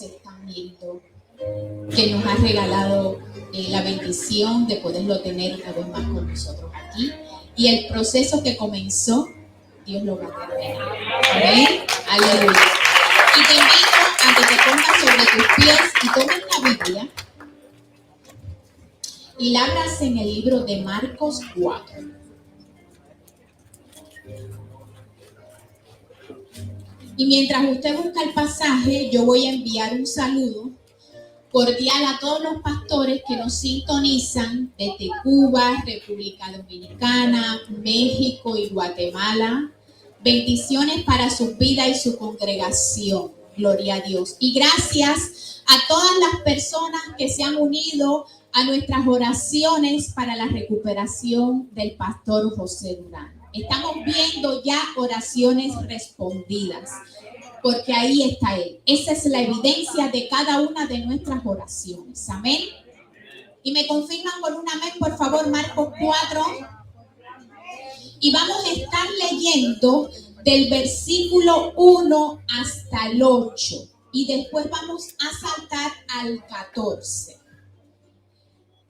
nos están viendo, que nos ha regalado la bendición de poderlo tener una vez más con nosotros aquí. Y el proceso que comenzó, Dios lo va a terminar. Amén. Aleluya. Y te invito a que te pongas sobre tus pies y tomes la Biblia y la abras en el libro de Marcos 4. Y mientras usted busca el pasaje, yo voy a enviar un saludo cordial a todos los pastores que nos sintonizan desde Cuba, República Dominicana, México y Guatemala. Bendiciones para su vida y su congregación. Gloria a Dios. Y gracias a todas las personas que se han unido a nuestras oraciones para la recuperación del pastor José Durán. Estamos viendo ya oraciones respondidas, porque ahí está Él. Esa es la evidencia de cada una de nuestras oraciones. Amén. Y me confirman con un amén, por favor, Marcos 4. Y vamos a estar leyendo del versículo 1 hasta el 8. Y después vamos a saltar al 14.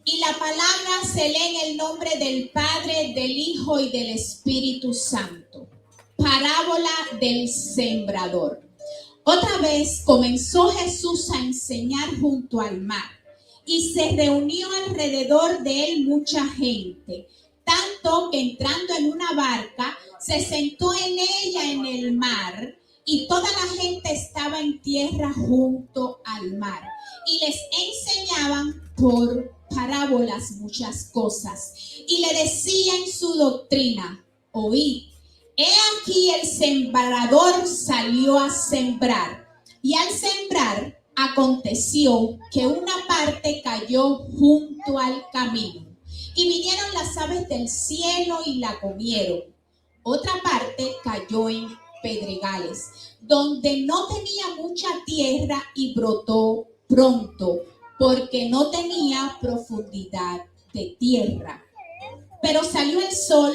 Y la palabra se lee en el nombre del Padre, del Hijo y del Espíritu Santo. Parábola del sembrador. Otra vez comenzó Jesús a enseñar junto al mar, y se reunió alrededor de él mucha gente, tanto que entrando en una barca, se sentó en ella en el mar, y toda la gente estaba en tierra junto al mar, y les enseñaban por parábolas muchas cosas, y le decía en su doctrina: oíd, he aquí el sembrador salió a sembrar, y al sembrar aconteció que una parte cayó junto al camino, y vinieron las aves del cielo y la comieron. Otra parte cayó en pedregales, donde no tenía mucha tierra, y brotó pronto, porque no tenía profundidad de tierra. Pero salió el sol,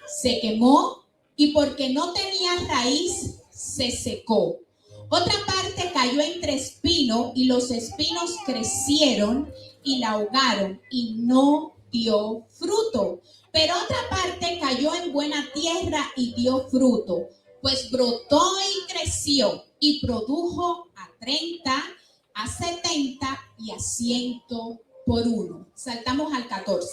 se quemó, y porque no tenía raíz, se secó. Otra parte cayó entre espinos, y los espinos crecieron y la ahogaron, y no dio fruto. Pero otra parte cayó en buena tierra y dio fruto, pues brotó y creció, y produjo a 30, a 70 y a 100 por uno. Saltamos al 14.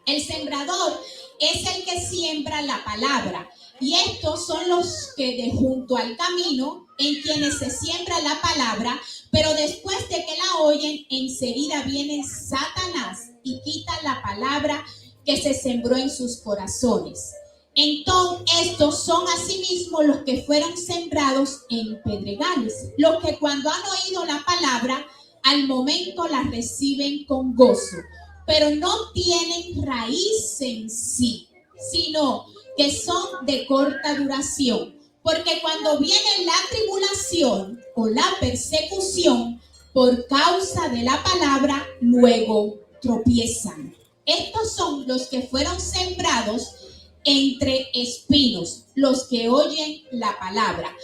El sembrador es el que siembra la palabra, y estos son los que de junto al camino, en quienes se siembra la palabra, pero después de que la oyen, enseguida viene Satanás y quita la palabra que se sembró en sus corazones. Entonces estos son asimismo los que fueron sembrados en pedregales, los que cuando han oído la palabra, al momento la reciben con gozo, pero no tienen raíz en sí, sino que son de corta duración, porque cuando viene la tribulación o la persecución por causa de la palabra, luego tropiezan. Estos son los que fueron sembrados entre espinos, los que oyen la palabra.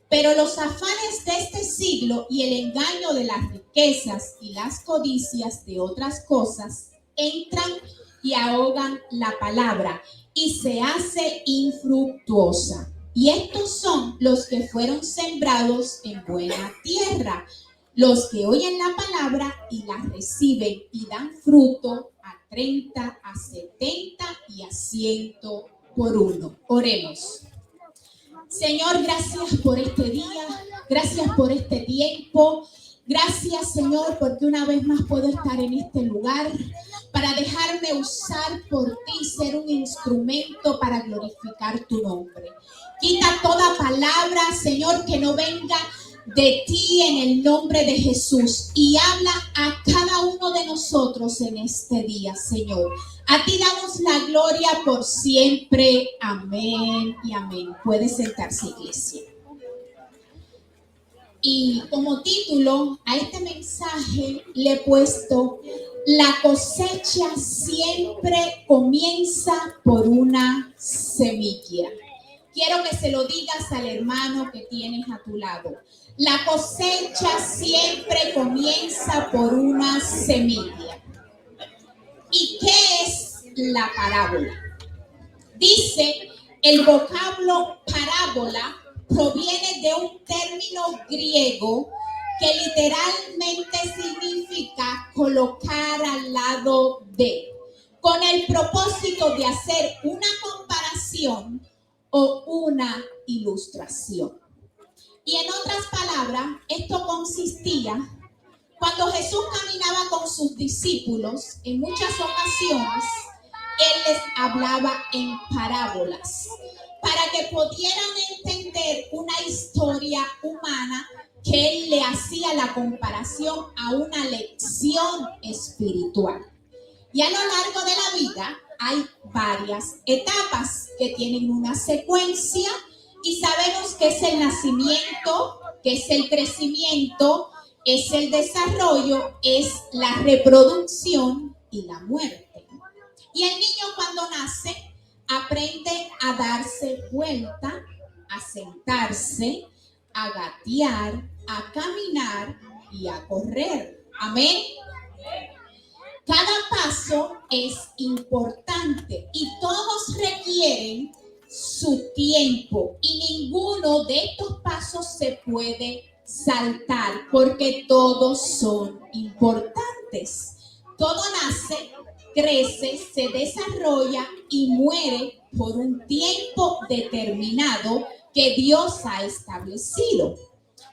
Pero los afanes de este siglo y el engaño de las riquezas y las codicias de otras cosas entran y ahogan la palabra, y se hace infructuosa. Y estos son los que fueron sembrados en buena tierra, los que oyen la palabra y la reciben y dan fruto a 30, a 70 y a 100 por uno. Oremos. Señor, gracias por este día, gracias por este tiempo. Gracias, Señor, porque una vez más puedo estar en este lugar para dejarme usar por ti, ser un instrumento para glorificar tu nombre. Quita toda palabra, Señor, que no venga de ti en el nombre de Jesús, y habla a cada uno de nosotros en este día, Señor. A ti damos la gloria por siempre. Amén y amén. Puede sentarse, iglesia. Y como título a este mensaje le he puesto: la cosecha siempre comienza por una semilla. Quiero que se lo digas al hermano que tienes a tu lado. La cosecha siempre comienza por una semilla. ¿Y qué es la parábola? Dice, el vocablo parábola proviene de un término griego que literalmente significa colocar al lado de, con el propósito de hacer una comparación o una ilustración. Y en otras palabras, esto consistía, cuando Jesús caminaba con sus discípulos, en muchas ocasiones, Él les hablaba en parábolas, para que pudieran entender una historia humana que Él le hacía la comparación a una lección espiritual. Y a lo largo de la vida hay varias etapas que tienen una secuencia y sabemos que es el nacimiento, que es el crecimiento, es el desarrollo, es la reproducción y la muerte. Y el niño cuando nace aprende a darse vuelta, a sentarse, a gatear, a caminar y a correr. Amén. Cada paso es importante y todos requieren su tiempo y ninguno de estos pasos se puede saltar porque todos son importantes. Todo nace, crece, se desarrolla y muere por un tiempo determinado que Dios ha establecido.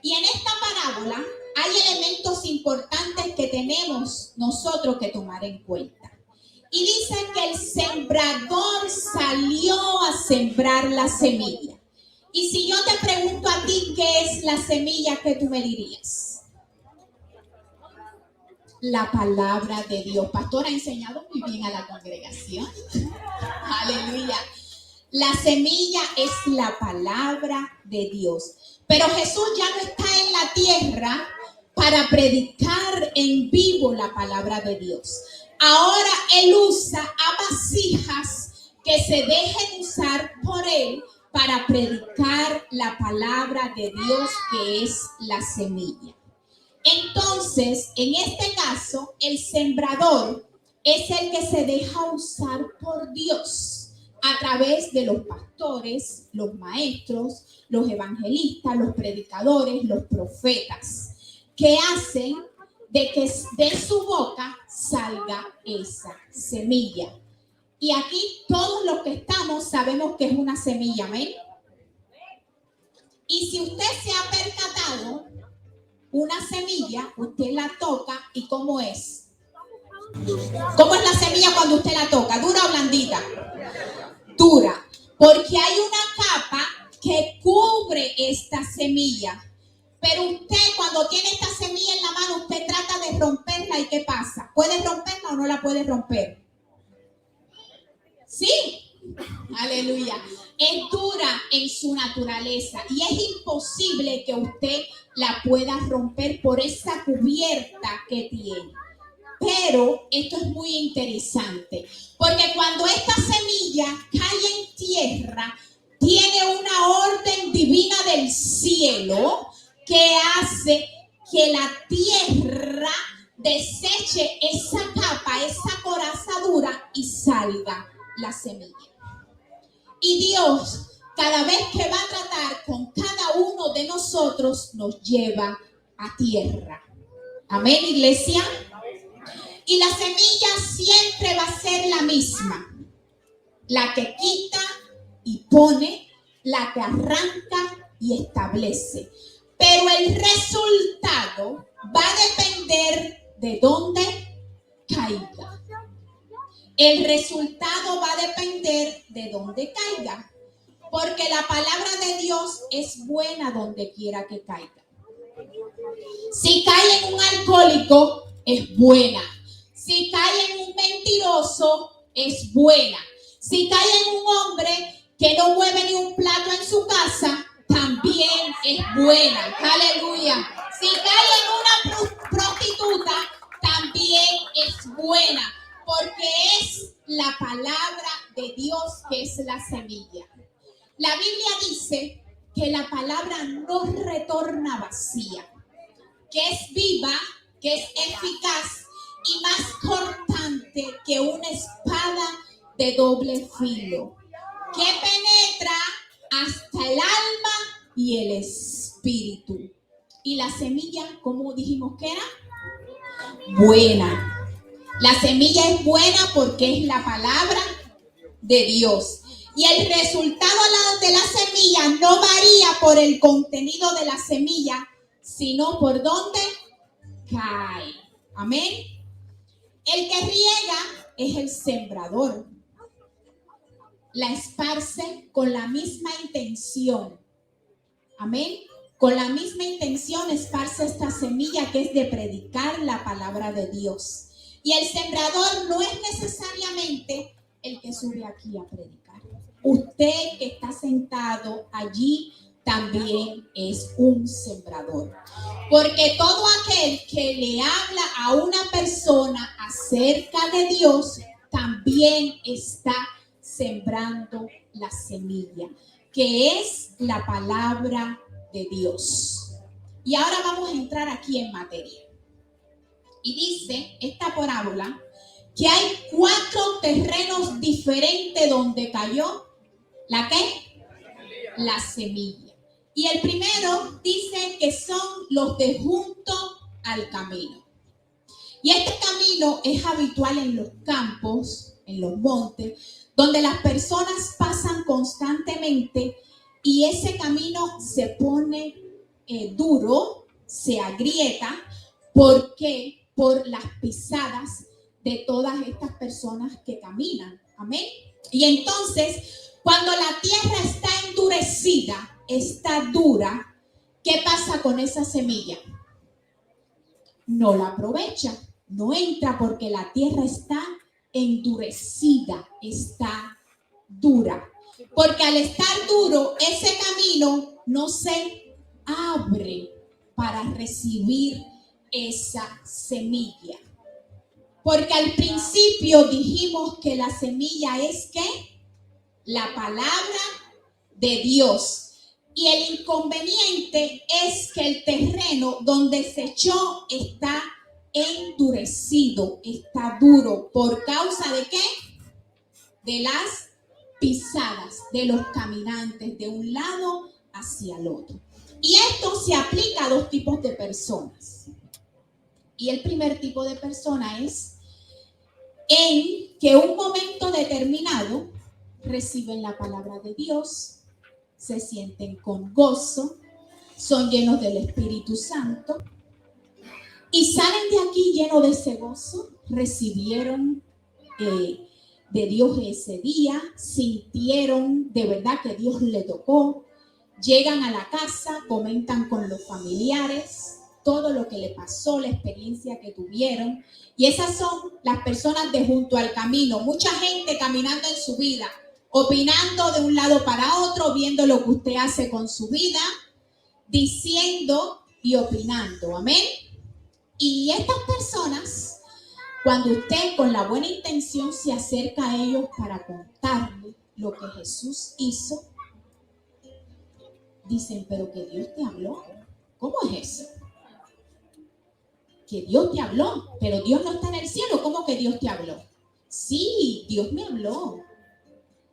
Y en esta parábola hay elementos importantes que tenemos nosotros que tomar en cuenta. Y dice que el sembrador salió a sembrar la semilla. Y si yo te pregunto a ti qué es la semilla, ¿qué tú me dirías? La palabra de Dios. Pastor ha enseñado muy bien a la congregación. Aleluya. La semilla es la palabra de Dios. Pero Jesús ya no está en la tierra para predicar en vivo la palabra de Dios. Ahora Él usa a vasijas que se dejen usar por Él para predicar la palabra de Dios, que es la semilla. Entonces, en este caso, el sembrador es el que se deja usar por Dios a través de los pastores, los maestros, los evangelistas, los predicadores, los profetas, que hacen de que de su boca salga esa semilla. Y aquí todos los que estamos sabemos que es una semilla, ¿amén? Y si usted se ha percatado, una semilla, usted la toca y ¿cómo es? ¿Cómo es la semilla cuando usted la toca? ¿Dura o blandita? Dura, porque hay una capa que cubre esta semilla. Pero usted cuando tiene esta semilla en la mano, usted trata de romperla y ¿qué pasa? ¿Puede romperla o no la puede romper? Sí, aleluya. Es dura en su naturaleza y es imposible que usted la pueda romper por esa cubierta que tiene. Pero esto es muy interesante, porque cuando esta semilla cae en tierra, tiene una orden divina del cielo que hace que la tierra deseche esa capa, esa coraza dura y salga la semilla. Y Dios, cada vez que va a tratar con cada uno de nosotros, nos lleva a tierra. Amén, iglesia. Y la semilla siempre va a ser la misma. La que quita y pone, la que arranca y establece. Pero el resultado va a depender de dónde caiga. El resultado va a depender de dónde caiga. Porque la palabra de Dios es buena donde quiera que caiga. Si cae en un alcohólico, es buena. Si cae en un mentiroso, es buena. Si cae en un hombre que no mueve ni un plato en su casa, también es buena. Aleluya. Si cae en una prostituta, también es buena. Porque es la palabra de Dios que es la semilla. La Biblia dice que la palabra no retorna vacía, que es viva, que es eficaz y más cortante que una espada de doble filo, que penetra hasta el alma y el espíritu. Y la semilla, ¿cómo dijimos que era? Buena. La semilla es buena porque es la palabra de Dios. Y el resultado de la semilla no varía por el contenido de la semilla, sino por dónde cae. Amén. El que riega es el sembrador. La esparce con la misma intención. Amén. Con la misma intención esparce esta semilla que es de predicar la palabra de Dios. Y el sembrador no es necesariamente el que sube aquí a predicar. Usted que está sentado allí también es un sembrador. Porque todo aquel que le habla a una persona acerca de Dios también está sembrando la semilla, que es la palabra de Dios. Y ahora vamos a entrar aquí en materia. Y dice esta parábola que hay 4 terrenos diferentes donde cayó ¿la qué? La semilla. Y el primero dice que son los de junto al camino. Y este camino es habitual en los campos, en los montes, donde las personas pasan constantemente y ese camino se pone duro, se agrieta, porque por las pisadas de todas estas personas que caminan. Amén. Y entonces, cuando la tierra está endurecida, está dura, ¿qué pasa con esa semilla? No la aprovecha, no entra porque la tierra está endurecida, está dura. Porque al estar duro, ese camino no se abre para recibir esa semilla. Porque al principio dijimos que la semilla es ¿qué? La palabra de Dios. Y el inconveniente es que el terreno donde se echó está endurecido, está duro. ¿Por causa de qué? De las pisadas de los caminantes de un lado hacia el otro. Y esto se aplica a 2 tipos de personas. Y el primer tipo de persona es en que un momento determinado reciben la palabra de Dios, se sienten con gozo, son llenos del Espíritu Santo y salen de aquí llenos de ese gozo, recibieron de Dios ese día, sintieron de verdad que Dios le tocó, llegan a la casa, comentan con los familiares todo lo que le pasó, la experiencia que tuvieron. Y esas son las personas de junto al camino. Mucha gente caminando en su vida, opinando de un lado para otro, viendo lo que usted hace con su vida, diciendo y opinando. Amén. Y estas personas, cuando usted con la buena intención se acerca a ellos para contarle lo que Jesús hizo, dicen, pero que Dios te habló. ¿Cómo es eso? Que Dios te habló, pero Dios no está en el cielo. ¿Cómo que Dios te habló? Sí, Dios me habló.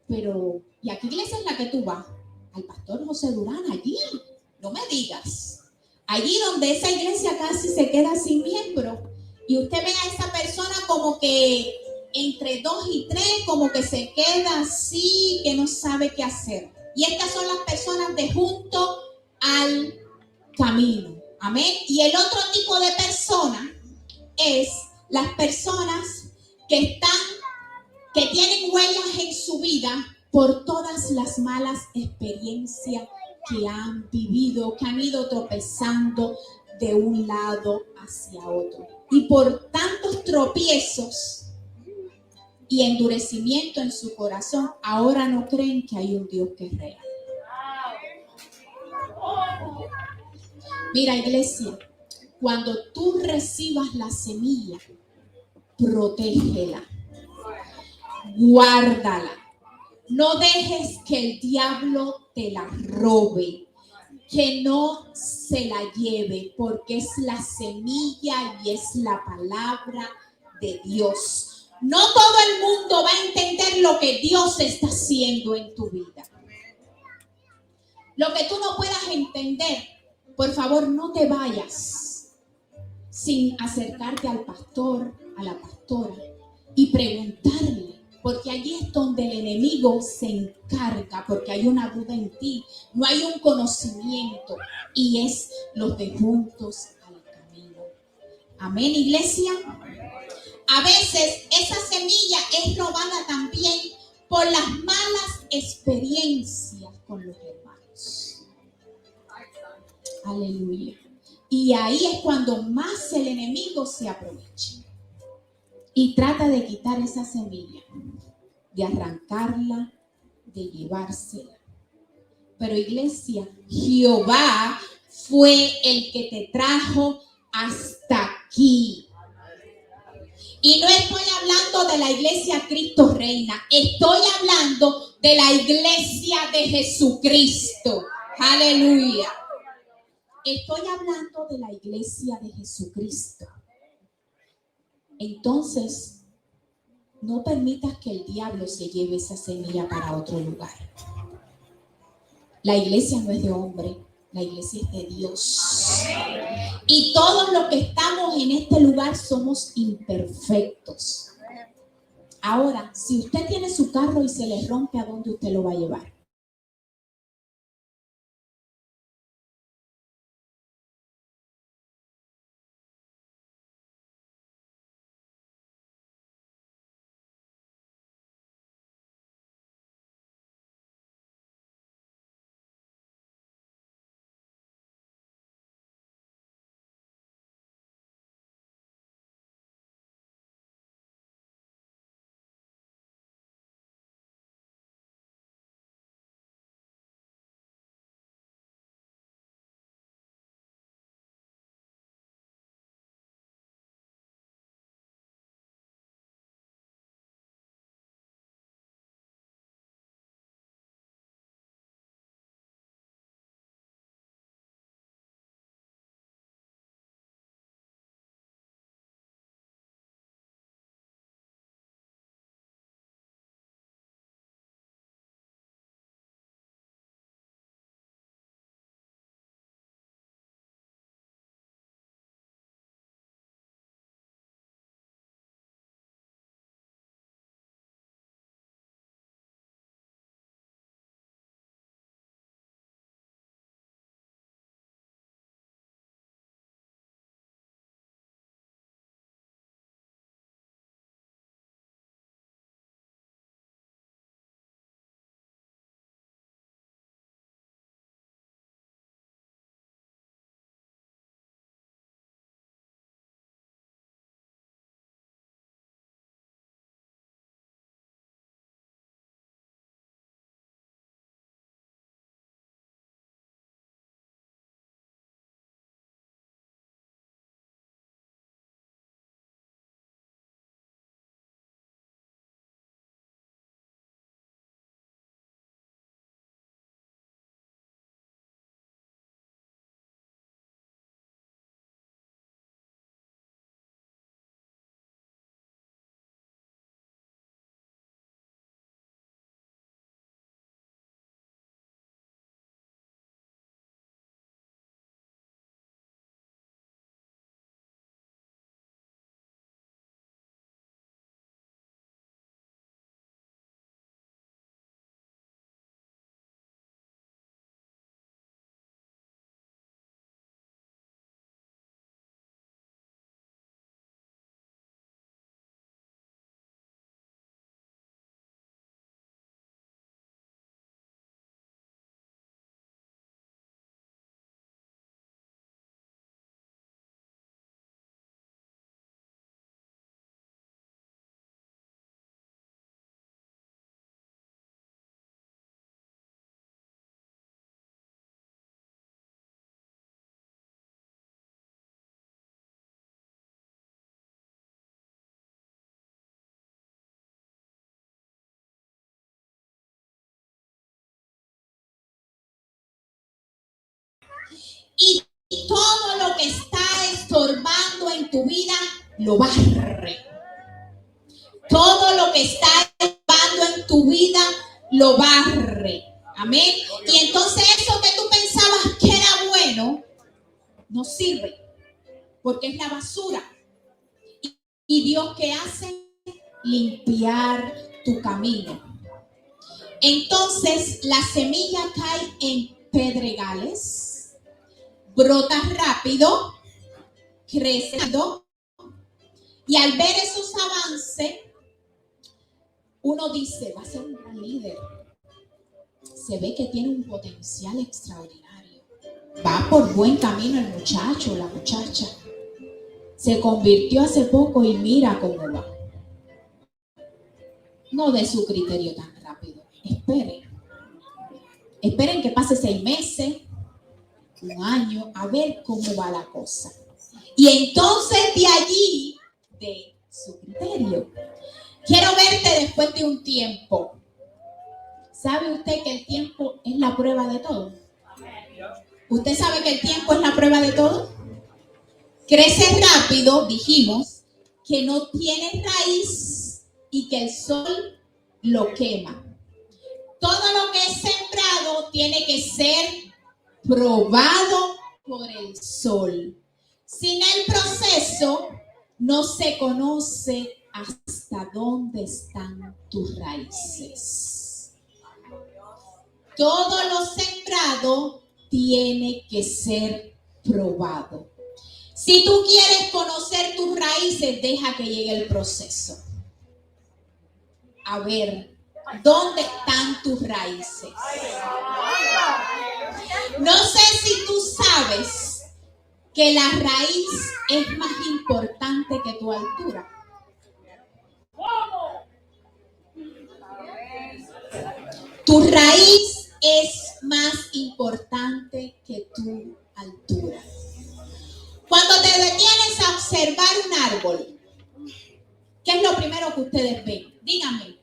Pero, ¿y a qué iglesia es la que tú vas? Al pastor José Durán, allí. No me digas. Allí donde esa iglesia casi se queda sin miembro. Y usted ve a esa persona como que entre 2 y 3, como que se queda así, que no sabe qué hacer. Y estas son las personas de junto al camino. Amén. Y el otro tipo de persona es las personas que tienen huellas en su vida por todas las malas experiencias que han vivido, que han ido tropezando de un lado hacia otro. Y por tantos tropiezos y endurecimiento en su corazón, ahora no creen que hay un Dios que es real. Mira, iglesia, cuando tú recibas la semilla, protégela, guárdala. No dejes que el diablo te la robe. que no se la lleve, porque es la semilla y es la palabra de Dios. No todo el mundo va a entender lo que Dios está haciendo en tu vida. Lo que tú no puedas entender, por favor, no te vayas sin acercarte al pastor, a la pastora y preguntarle, porque allí es donde el enemigo se encarga, porque hay una duda en ti, no hay un conocimiento, y es los de juntos al camino. Amén, iglesia. A veces esa semilla es robada también por las malas experiencias con los hermanos. Aleluya. Y ahí es cuando más el enemigo se aprovecha y trata de quitar esa semilla, de arrancarla, de llevársela. Pero iglesia, Jehová fue el que te trajo hasta aquí. Y no estoy hablando de la iglesia Cristo Reina, estoy hablando de la iglesia de Jesucristo. Aleluya. Estoy hablando de la iglesia de Jesucristo. Entonces, no permitas que el diablo se lleve esa semilla para otro lugar. La iglesia no es de hombre, la iglesia es de Dios. Y todos los que estamos en este lugar somos imperfectos. Ahora, si usted tiene su carro y se le rompe, ¿a dónde usted lo va a llevar? Y todo lo que está estorbando en tu vida lo barre. Todo lo que está estorbando en tu vida lo barre. Amén. Y entonces eso que tú pensabas que era bueno no sirve, porque es la basura. Y Dios, ¿qué hace? Limpiar tu camino. Entonces la semilla cae en pedregales, brota rápido, crece, y al ver esos avances, uno dice, va a ser un gran líder. Se ve que tiene un potencial extraordinario. Va por buen camino el muchacho, la muchacha. Se convirtió hace poco y mira cómo va. No dé su criterio tan rápido. Esperen que pase 6 meses, un año, a ver cómo va la cosa. Y entonces de allí, de su criterio. Quiero verte después de un tiempo. ¿Sabe usted que el tiempo es la prueba de todo? ¿Usted sabe que el tiempo es la prueba de todo? Crece rápido, dijimos, que no tiene raíz y que el sol lo quema. Todo lo que es sembrado tiene que ser probado por el sol. Sin el proceso, no se conoce hasta dónde están tus raíces. Todo lo sembrado tiene que ser probado. Si tú quieres conocer tus raíces, deja que llegue el proceso. A ver, ¿dónde están tus raíces? No sé si tú sabes que la raíz es más importante que tu altura. Tu raíz es más importante que tu altura. Cuando te detienes a observar un árbol, ¿qué es lo primero que ustedes ven? Díganme.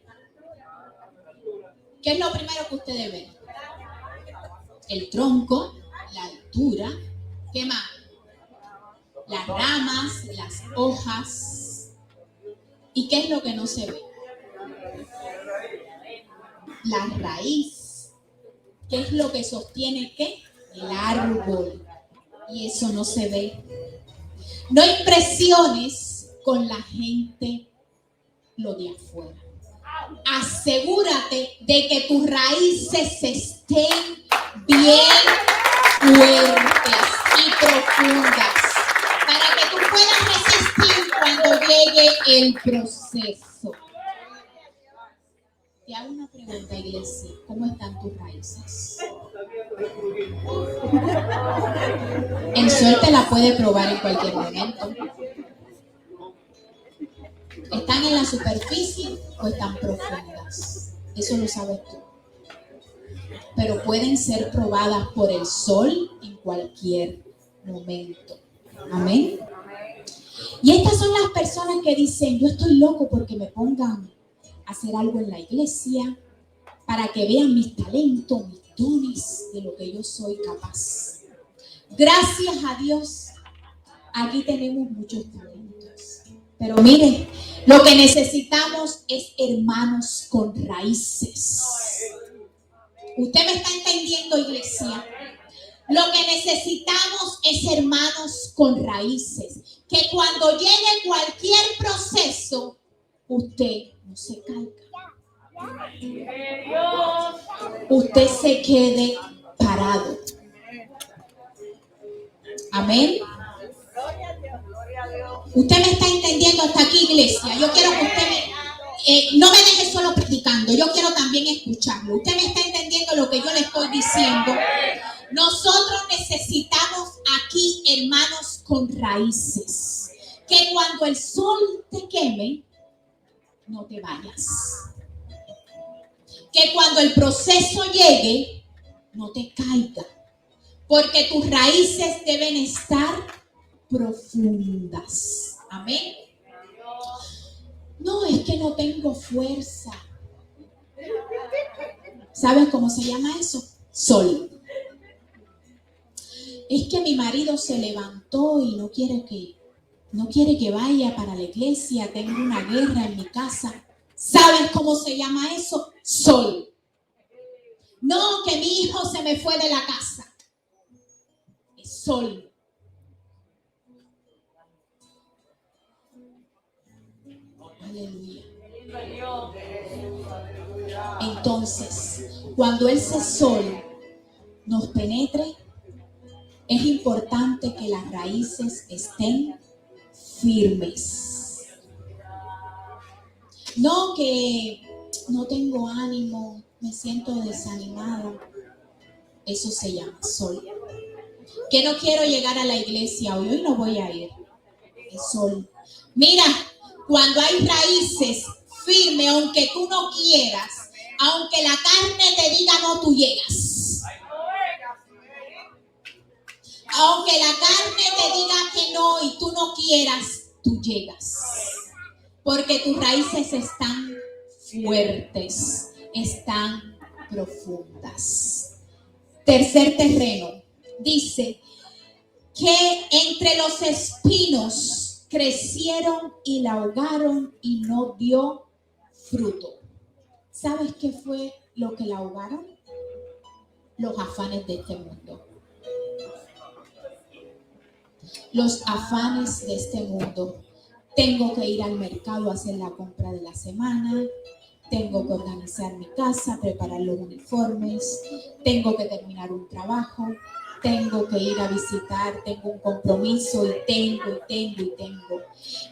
¿Qué es lo primero que ustedes ven? El tronco, la altura. ¿Qué más? Las ramas, las hojas. ¿Y qué es lo que no se ve? La raíz. ¿Qué es lo que sostiene qué? El árbol. Y eso no se ve. No impresiones con la gente lo de afuera. Asegúrate de que tus raíces estén bien fuertes y profundas para que tú puedas resistir cuando llegue el proceso. Te hago una pregunta, iglesia. ¿Cómo están tus raíces? El sol te la puede probar en cualquier momento. ¿Están en la superficie o están profundas? Eso lo sabes tú. Pero pueden ser probadas por el sol en cualquier momento. Amén. Y estas son las personas que dicen, yo estoy loco porque me pongan a hacer algo en la iglesia para que vean mis talentos, mis dones, de lo que yo soy capaz. Gracias a Dios, aquí tenemos muchos talentos. Pero miren, lo que necesitamos es hermanos con raíces. ¿Usted me está entendiendo, iglesia? Lo que necesitamos es hermanos con raíces. Que cuando llegue cualquier proceso, usted no se caiga. Usted se quede parado. Amén. Usted me está entendiendo hasta aquí, iglesia. Yo quiero que usted no me deje solo predicando. Yo quiero también escucharlo. Usted me está entendiendo lo que yo le estoy diciendo. Nosotros necesitamos aquí hermanos con raíces. Que cuando el sol te queme, no te vayas. Que cuando el proceso llegue, no te caiga. Porque tus raíces deben estar profundas. Amén. No, es que no tengo fuerza. ¿Sabes cómo se llama eso? Sol. Es que mi marido se levantó y no quiere que vaya para la iglesia, tengo una guerra en mi casa. ¿Sabes cómo se llama eso? Sol. No, que mi hijo se me fue de la casa. Es sol. Aleluya. Entonces, cuando ese sol nos penetre, es importante que las raíces estén firmes. No que no tengo ánimo, me siento desanimada. Eso se llama sol. Que no quiero llegar a la iglesia hoy no voy a ir. Es sol. Mira, cuando hay raíces firmes, aunque tú no quieras, aunque la carne te diga no, tú llegas. Aunque la carne te diga que no y tú no quieras, tú llegas. Porque tus raíces están fuertes, están profundas. Tercer terreno. Dice que entre los espinos crecieron y la ahogaron y no dio fruto. ¿Sabes qué fue lo que la ahogaron? Los afanes de este mundo. Los afanes de este mundo. Tengo que ir al mercado a hacer la compra de la semana. Tengo que organizar mi casa, preparar los uniformes. Tengo que terminar un trabajo. Tengo que ir a visitar. Tengo un compromiso y tengo.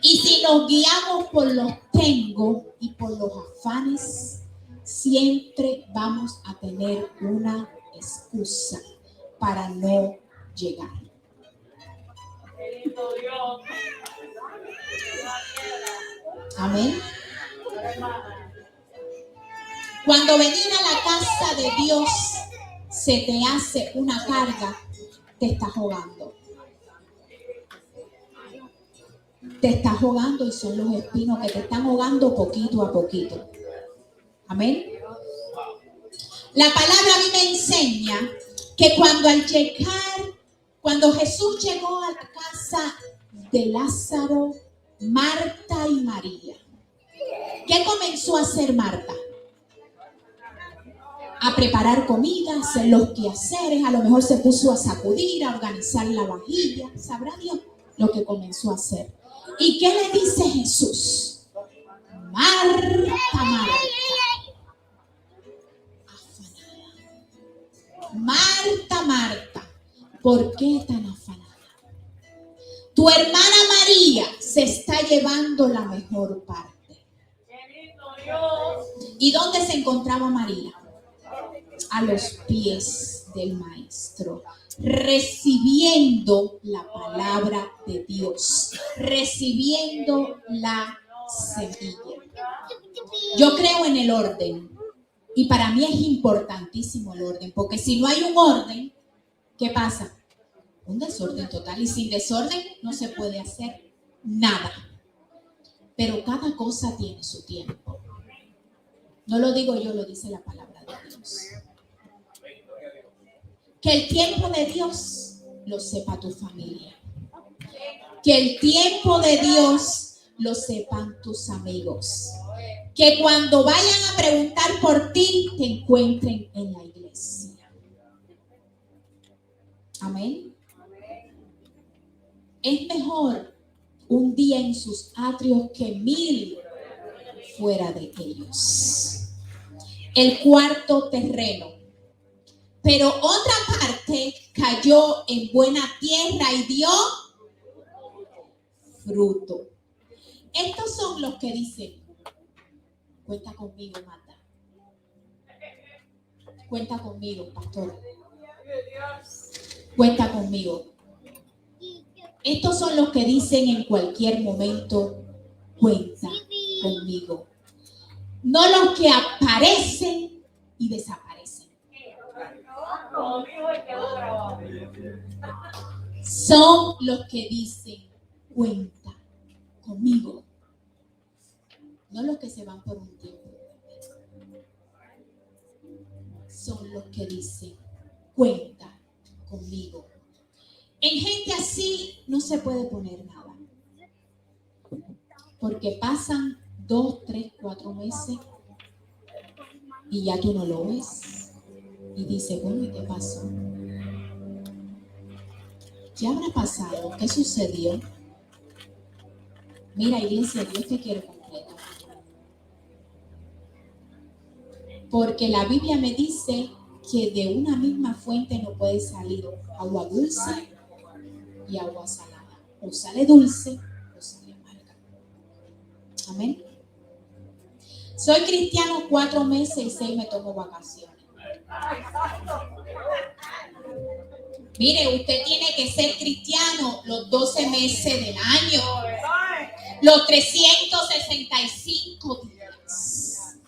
Y si nos guiamos por los tengo y por los afanes, siempre vamos a tener una excusa para no llegar. Amén. Cuando venir a la casa de Dios se te hace una carga, te estás ahogando. Te estás ahogando y son los espinos que te están ahogando poquito a poquito. Amén. La palabra a mí me enseña que cuando Jesús llegó a la casa de Lázaro, Marta y María, ¿qué comenzó a hacer Marta? A preparar comida, a hacer los quehaceres, a lo mejor se puso a sacudir, a organizar la vajilla, sabrá Dios lo que comenzó a hacer. ¿Y qué le dice Jesús? Marta, Marta, afanada. Marta, Marta, ¿por qué tan afanada? Tu hermana María se está llevando la mejor parte. ¿Y dónde se encontraba María? A los pies del Maestro, recibiendo la palabra de Dios, recibiendo la semilla. Yo creo en el orden y para mí es importantísimo el orden, porque si no hay un orden, ¿qué pasa? Un desorden total, y sin desorden no se puede hacer nada. Pero cada cosa tiene su tiempo. No lo digo yo, lo dice la palabra de Dios. Que el tiempo de Dios lo sepa tu familia. Que el tiempo de Dios lo sepan tus amigos. Que cuando vayan a preguntar por ti, te encuentren en la iglesia. Amén. Es mejor un día en sus atrios que 1000 fuera de ellos. El cuarto terreno. Pero otra parte cayó en buena tierra y dio fruto. Estos son los que dicen, cuenta conmigo, Marta. Cuenta conmigo, pastor. Cuenta conmigo. Estos son los que dicen en cualquier momento, cuenta conmigo. No los que aparecen y desaparecen. Son los que dicen, cuenta conmigo. No los que se van por un tiempo. Son los que dicen, cuenta conmigo. En gente así no se puede poner nada. Porque pasan 2, 3, 4 meses y ya tú no lo ves. Y dice, bueno, ¿y qué pasó? ¿Qué habrá pasado? ¿Qué sucedió? Mira, iglesia, Dios te quiere completo. Porque la Biblia me dice que de una misma fuente no puede salir agua dulce y agua salada. O sale dulce o sale amarga. Amén. Soy cristiano 4 meses y 6 me tomo vacaciones. Mire, usted tiene que ser cristiano los 12 meses del año, los 365 días,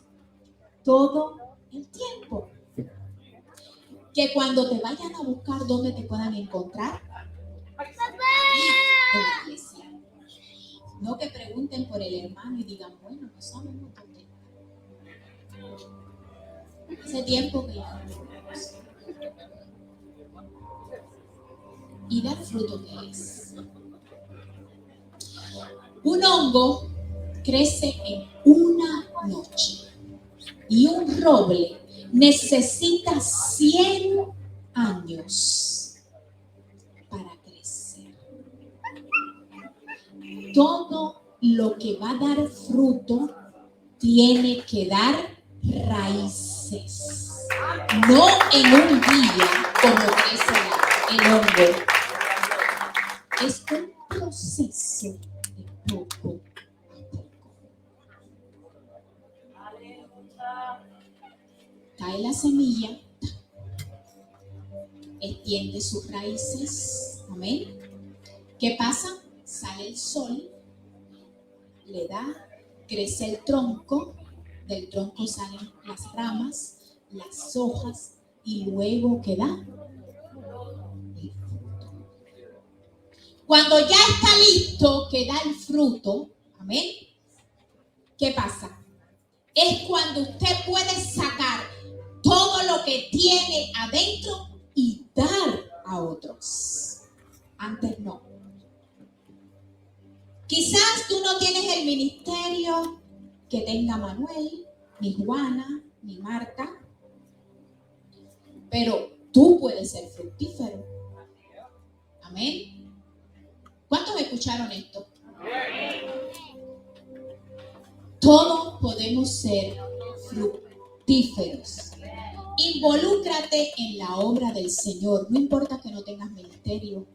todo el tiempo. Que cuando te vayan a buscar, ¿dónde te puedan encontrar? En la iglesia. No que pregunten por el hermano y digan, bueno, no sabemos dónde. Hace tiempo que ya no lo vemos. Y dar fruto que es. Un hongo crece en una noche y un roble necesita 100 años para crecer. Todo lo que va a dar fruto tiene que dar raíces, no en un día como crece el hongo. Es un proceso de poco a poco. Cae la semilla, extiende sus raíces, amén. ¿Qué pasa? Sale el sol, le da, crece el tronco, del tronco salen las ramas, las hojas y luego ¿qué da? El fruto. Cuando ya está listo, que da el fruto, amén. ¿Qué pasa? Es cuando usted puede sacar todo lo que tiene adentro y dar a otros. Antes no. Quizás tú no tienes el ministerio que tenga Manuel, ni Juana, ni Marta, pero tú puedes ser fructífero. Amén. ¿Cuántos escucharon esto? Todos podemos ser fructíferos. Involúcrate en la obra del Señor. No importa que no tengas ministerio.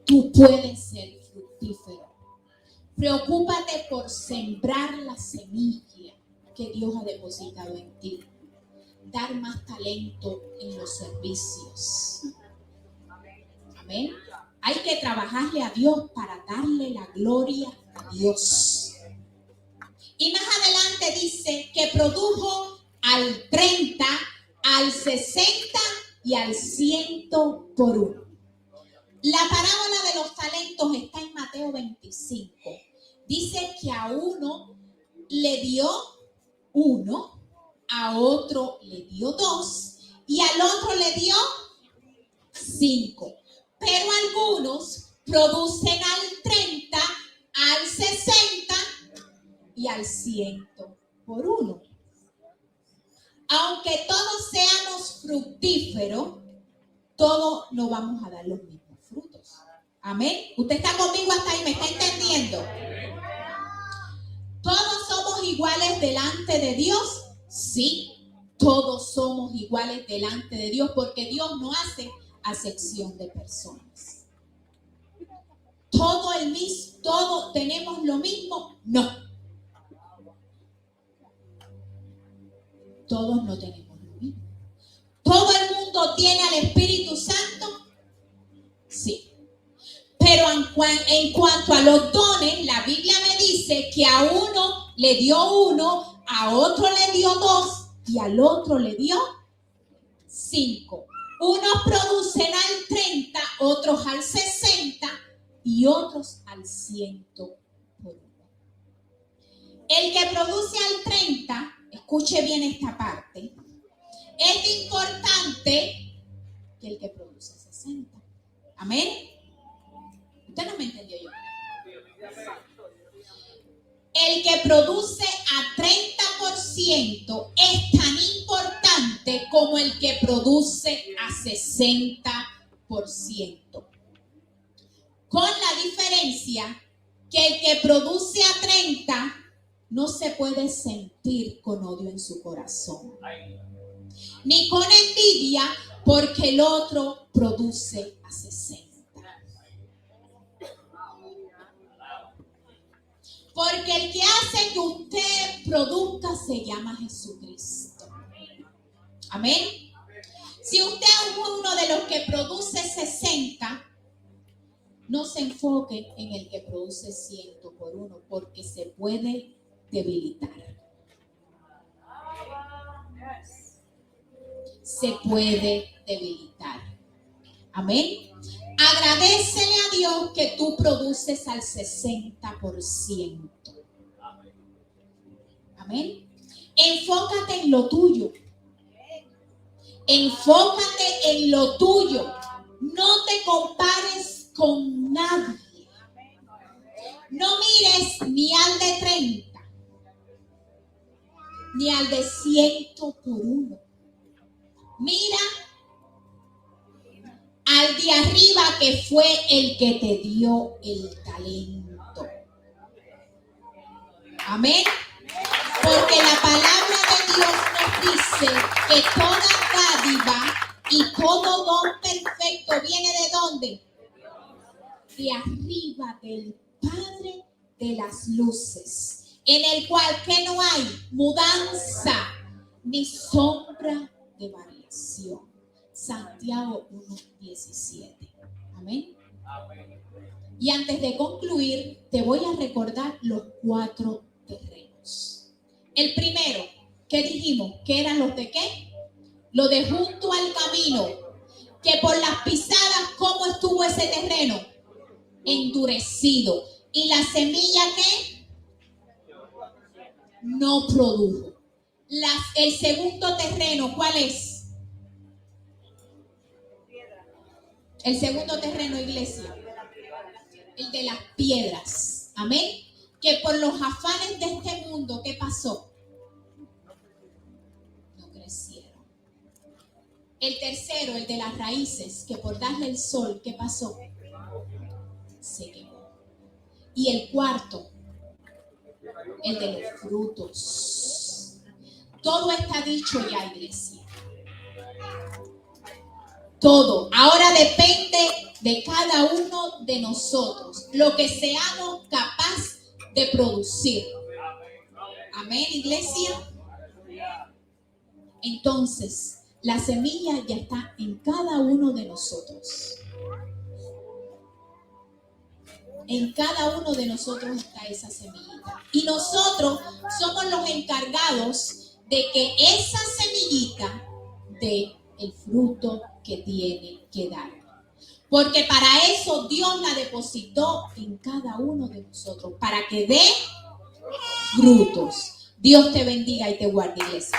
Tú puedes ser fructífero. Preocúpate por sembrar la semilla que Dios ha depositado en ti. Dar más talento en los servicios. Amén. Hay que trabajarle a Dios para darle la gloria a Dios. Y más adelante dice que produjo al 30, al 60 y al 100 por uno. La parábola de los talentos está en Mateo 25. Dice que a uno le dio 1, a otro le dio 2 y al otro le dio 5. Pero algunos producen al 30, al 60 y al 100 por uno. Aunque todos seamos fructíferos, todos no vamos a dar los mismos frutos. Amén. ¿Usted está conmigo hasta ahí? ¿Me está entendiendo? ¿Todos somos iguales delante de Dios? Sí, todos somos iguales delante de Dios porque Dios no hace acepción de personas. ¿Todos tenemos lo mismo? No. Todos no tenemos lo mismo. ¿Todo el mundo tiene al Espíritu Santo? Sí. Pero en cuanto a los dones, la Biblia me dice que a uno le dio 1, a otro le dio 2 y al otro le dio 5. Unos producen al 30, otros al 60 y otros al 100 por uno. El que produce al 30, escuche bien esta parte, es importante que el que produce 60. Amén. Usted no me entendió yo. El que produce a 30% es tan importante como el que produce a 60%. Con la diferencia que el que produce a 30 no se puede sentir con odio en su corazón, ni con envidia, porque el otro produce a 60. Porque el que hace que usted produzca se llama Jesucristo. Amén. Si usted es uno de los que produce 60, no se enfoque en el que produce 100 por uno, porque se puede debilitar. Se puede debilitar. Amén. Agradécele a Dios que tú produces al 60%. Amén. Enfócate en lo tuyo. Enfócate en lo tuyo. No te compares con nadie. No mires ni al de 30, ni al de 100 por uno. Mira al de arriba, que fue el que te dio el talento. Amén. Porque la palabra de Dios nos dice que toda dádiva y todo don perfecto viene ¿de dónde? De arriba, del Padre de las luces, en el cual que no hay mudanza ni sombra de variación. Santiago 1:17. Amén. Y antes de concluir, te voy a recordar los 4 terrenos. El primero, ¿qué dijimos? ¿Qué eran los de qué? Lo de junto al camino. Que por las pisadas, ¿cómo estuvo ese terreno? Endurecido. ¿Y la semilla qué? No produjo. El segundo terreno, ¿cuál es? El segundo terreno, iglesia, el de las piedras. Amén. Que por los afanes de este mundo, ¿qué pasó? No crecieron. El tercero, el de las raíces, que por darle el sol, ¿qué pasó? Se quemó. Y el cuarto, el de los frutos. Todo está dicho ya, iglesia. Todo. Ahora depende de cada uno de nosotros lo que seamos capaces de producir. Amén, iglesia. Entonces, la semilla ya está en cada uno de nosotros. En cada uno de nosotros está esa semillita. Y nosotros somos los encargados de que esa semillita dé el fruto que tiene que dar. Porque para eso Dios la depositó en cada uno de nosotros, para que dé frutos. Dios te bendiga y te guarde, iglesia.